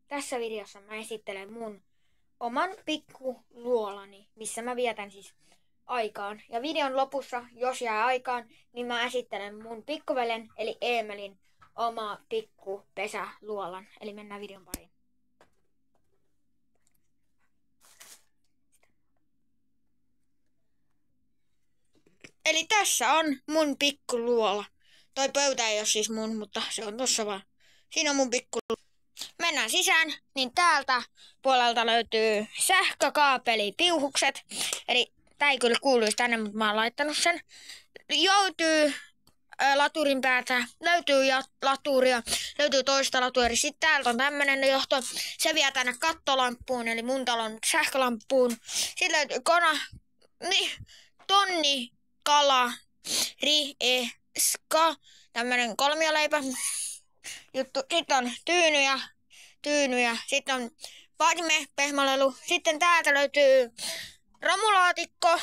Tässä videossa mä esittelen mun oman pikkuluolani, missä mä vietän siis aikaan. Ja videon lopussa, jos jää aikaan, niin mä esittelen mun pikkuvelen eli Eemelin oma pikkupesäluolan. Eli mennään videon pariin. Eli tässä on mun pikkuluola. Toi pöytä ei ole siis mun, mutta se on tossa vaan. Siinä on mun pikkuluola. Mennään sisään, niin täältä puolelta löytyy sähkökaapelipiuhukset. Eli tää ei kyllä kuuluisi tänne, mutta mä oon laittanut sen. Löytyy laturin päätä, löytyy laturia, löytyy toista laturia. Sitten täältä on tämmönen johto. Se vie tänne kattolamppuun, eli mun talon sähkölamppuun. Sitten löytyy tonni, kala, tämmönen kolmioleipä juttu. Sitten on tyynyjä. Sitten on vaatime, pehmolelu. Sitten täältä löytyy romulaatikko.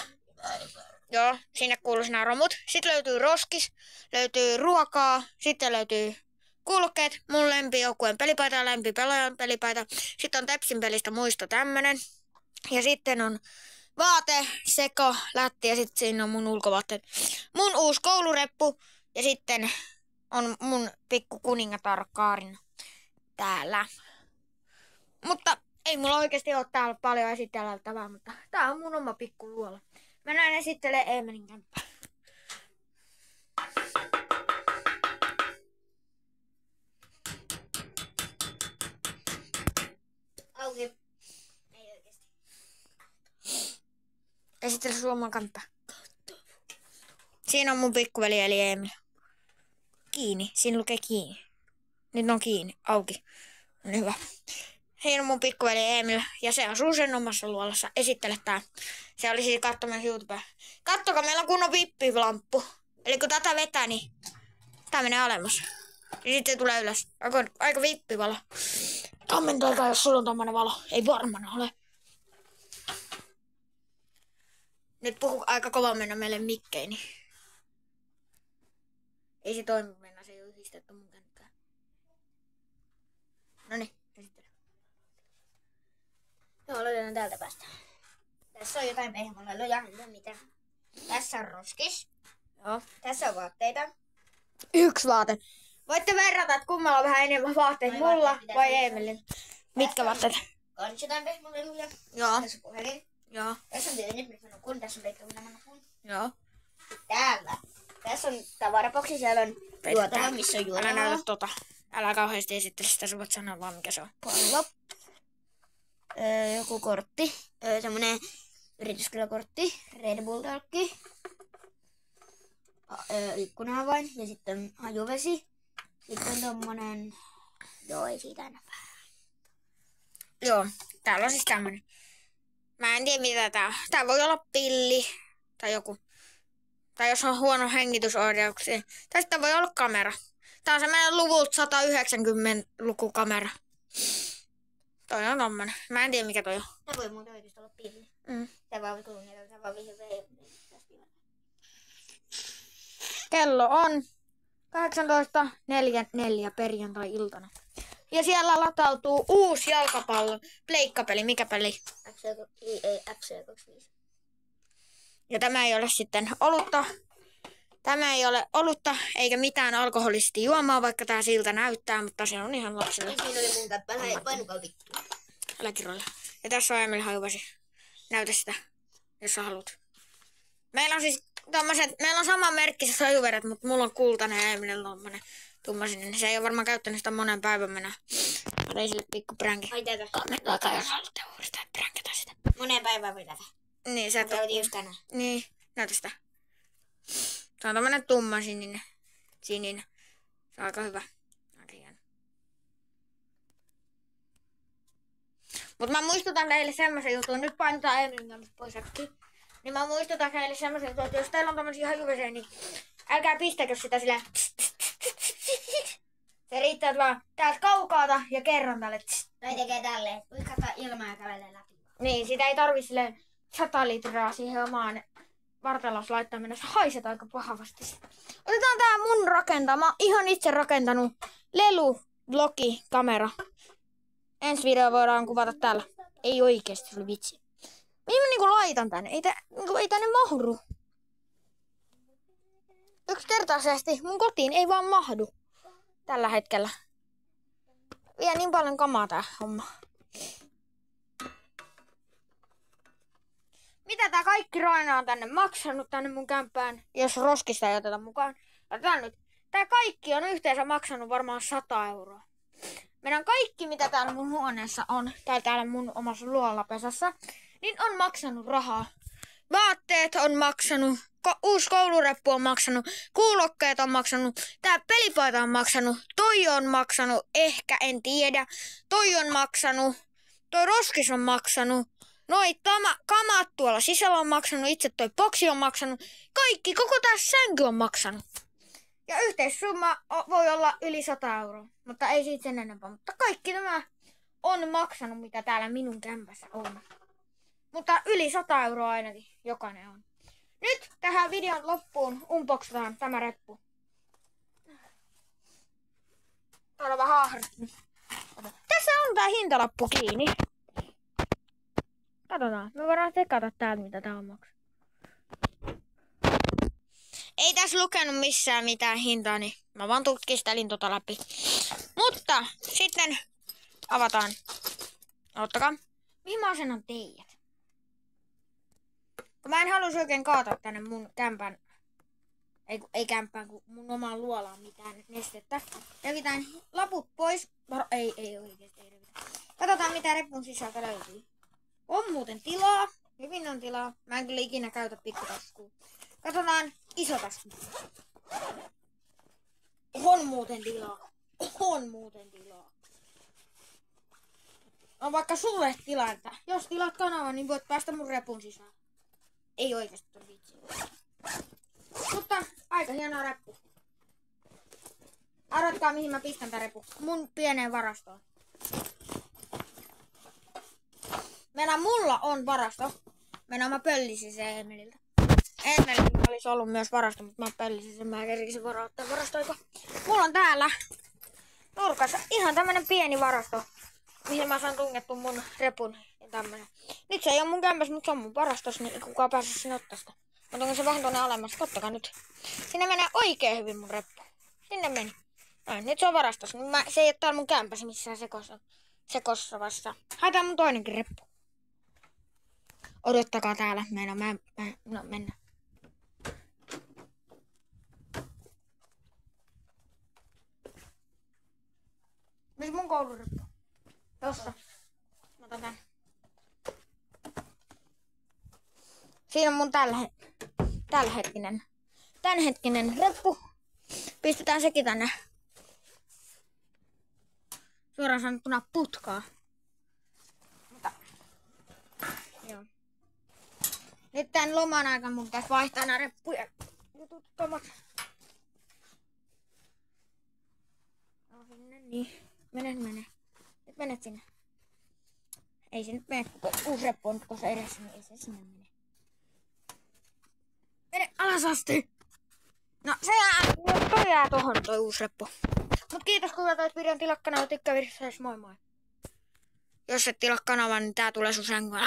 Joo, sinne kuuluu nämä romut. Sitten löytyy roskis, löytyy ruokaa, sitten löytyy kulkeet, mun lempijoukkueen pelipaita ja lempipelaajan pelipaita. Sitten on Tepsin pelistä muisto tämmönen. Ja sitten on vaate, seko, lätti ja sitten siinä on mun ulkovaatteet. Mun uusi koulureppu ja sitten on mun pikku kuningatar Kaarina täällä. Mutta ei mulla oikeasti ole täällä paljon esiteltävää, mutta tää on mun oma pikkuluola. Mennään esittelemään Eemelin kämppää. Auki. Ei oikeesti. Esittele sun oman kämppää. Siinä on mun pikkuveli eli Eemil. Kiinni. Siinä lukee kiinni. Nyt on kiinni. Auki. On hyvä. Siinä on mun pikkuveli Eemil ja se asuu sen omassa luolassa. Esittele tää. Se oli siis katsomassa YouTubea. Kattokaa, meillä on kunnon vippilamppu. Eli kun tätä vetää, niin tää menee alemmas. Ja sitten tulee ylös. Aika vippivalo. Kommentoikaa, jos sulla on tommonen valo. Ei varmana ole. Nyt puhu aika kova mennä meille mikkeini. Ei se toimi mennä, se ei ole yhdistetty mun kännykkään. Noniin, esittele. Joo, löydän täältä päästä. Tässä on jotain pehmoleluja, ei mitään. Tässä on roskis. Joo. Tässä on vaatteita. Yksi vaate. Voitte verrata, että kummalla on vähän enemmän vaatteita, mulla vai Eemelin. Mitkä vaatteet? Kans jotain pehmoleluja. Joo. Tässä on puhelin. Joo. Tässä on tyynyt, missä mä nukun. Tässä on peikka, mitä mä nukun. Joo. Täällä. Tässä on tavaraboksi, siellä on juotava, missä on juotava. Älä näytä tota. Älä kauheasti esittele sitä, sä voit sanoa vaan mikä se on. Pallo. Joku kortti. Semmonen yrityskyläkortti. Red Bull-talkki. Ikkuna-avain. Ja sitten hajuvesi. Sitten tommonen... Joo, ei siitä enää. Joo, täällä on siis tämmönen. Mä en tiedä mitä tää on. Tää voi olla pilli. Tai joku. Tai jos on huono hengitysohjauksia. Tai sitten voi olla kamera. Tää on semmonen luvulta 190 lukukamera. Toi on tommonen. Mä en tiedä mikä toi on. Tää voi muuten oikeesti olla pilli. Tää vaan kuulunut, tää vaan vihreä. Kello on 18.44 perjantai-iltana. Ja siellä latautuu uusi jalkapallo. Pleikkapeli. Mikä peli? FC25. Ja tämä ei ole sitten olutta. Tämä ei ole olutta eikä mitään alkoholisesti juomaa, vaikka tää siltä näyttää, mutta se on ihan lapsille. Siinä oli mun käppälä, painukaa vittu. Älä kiroilla. Ja tässä on Emil hajuvesi. Näytä sitä, jos sä haluat. Meillä on siis tommoset, meillä on sama merkkiset hajuvedet, mutta mulla on kultainen ja Emilillä on tommonen tummasininen. Se ei ole varmaan käyttänyt sitä monen päivän mennä. Mä tein sille pikku pränki. Ai tätä. Kommentoikaa, jos haluatte uudestaan, että pränkätä sitä. Moneen päivään voi tätä. Niin, sä et Mä käytin just tänään. Niin, näytä sitä. Se on tommonen tummasininen. Sininen. Se on aika hyvä. Aika hieno. Mut mä muistutan teille semmosen jutun. Nyt painetaan Emilin kanssa pois äkkiä. Niin mä muistutan teille semmosen jutun, että jos teillä on tommosia hajuvesiä, niin älkää pistäkö sitä silleen. Se riittää, että vaan täältä kaukaata ja kerran tälle. Tai tekee tälleen. Voi katsoa ilmaa ja kävelee läpi. Niin, sitä ei tarvi silleen 100 litraa siihen omaan vartalos laittaa mennä. Se haiset aika pahavasti. Otetaan tää mun rakentama. Ihan itse rakentanut lelu-vlogi-kamera. Ensi video voidaan kuvata täällä. Ei oikeesti, se oli vitsi. Mihin mä niinku laitan tänne? Ei tänne mahdu. Yksinkertaisesti mun kotiin ei vaan mahdu. Tällä hetkellä. Vie niin paljon kamaa tää homma. Mitä tää kaikki Roina on tänne maksanut tänne mun kämpään, jos roskista ei oteta mukaan? Otetaan nyt. Tää kaikki on yhteensä maksanut varmaan 100 euroa. Meidän kaikki, mitä täällä mun huoneessa on, tai täällä mun omassa luolapesassa, niin on maksanut rahaa. Vaatteet on maksanut, uusi koulureppu on maksanut, kuulokkeet on maksanut, tää pelipaita on maksanut, toi on maksanut, ehkä en tiedä, toi on maksanut, toi roskis on maksanut, noi kamat tuolla sisällä on maksanut, itse toi boksi on maksanut, kaikki, koko tää sänky on maksanut. Ja yhteissumma voi olla yli 100 euroa, mutta ei siitä sen enempää. Mutta kaikki nämä on maksanut, mitä täällä minun kämpässä on. Mutta yli 100 euroa ainakin jokainen on. Nyt tähän videon loppuun unboxataan tämä reppu. Täällä on vähän ahrattu. Tässä on tää hintalappu kiinni. Katsotaan, me voidaan tekata täältä mitä tää on maksanut. Ei tässä lukenut missään mitään hintaa, niin mä vaan tutkistelin tota läpi. Mutta sitten avataan. Ottakaa. Mihin mä asennan teidät? Kun mä en halusi oikein kaataa tänne mun kämpän. Ei kämpään, kun mun omaan luolaan mitään nestettä. Revitään laput pois. Ei oikeesti ei revitä. Katsotaan mitä repun sisältä löytyy. On muuten tilaa. Hyvin on tilaa. Mä en kyllä ikinä käytä pikkutaskua. Katsotaan iso tasku. On muuten tilaa. On muuten tilaa. On vaikka sulle tilaa, että jos tilaat kanavan, niin voit päästä mun repun sisään. Ei oikeesti ole vitsi. Mutta aika hieno reppu. Arvatkaa mihin mä pistän tää reppu. Mun pieneen varastoon. Mulla on varasto. Mä pöllisin se Emeliltä. Emeliltä olisi ollut myös varasto, mutta mä pöllisin sen. Mä kerkisin varauttaa varastoiko. Mulla on täällä nurkassa ihan tämmönen pieni varasto, mihin mä saan tungettu mun repun ja tämmönen. Nyt se ei ole mun kämpässä, mutta se on mun varastossa, niin kukaan pääse sinne ottaa sitä. Mä tunkin se vähän tuonne alemmas. Kattokaa nyt. Sinne menee oikein hyvin mun reppu. Sinne meni. Noin, nyt se on varastossa. Se ei ole täällä mun kämpässä missään sekossavassa. Haetaan mun toinenkin reppu. Odottakaa täällä. No mennään. Missä mun koulureppu? Tossa. Mä otan tän. Siinä on mun tämänhetkinen reppu. Pistetään sekin tänne. Suoraan sanottuna putkaa. Mutta. Joo. Nyt tän loman aikana mun pitäisi vaihtaa nää reppuja. Jutut kamat. No sinne niin. Mene. Nyt menet sinne. Ei se nyt mene, kun uusi reppu on tuossa edessä, niin ei se sinne mene. Mene alas asti! No se jää tohon toi uusi reppu. Mut kiitos kun katsoit videon, tilaa kanava, tykkää videosta, moi moi. Jos et tilaa kanavaa, niin tää tulee sun sänkyyn.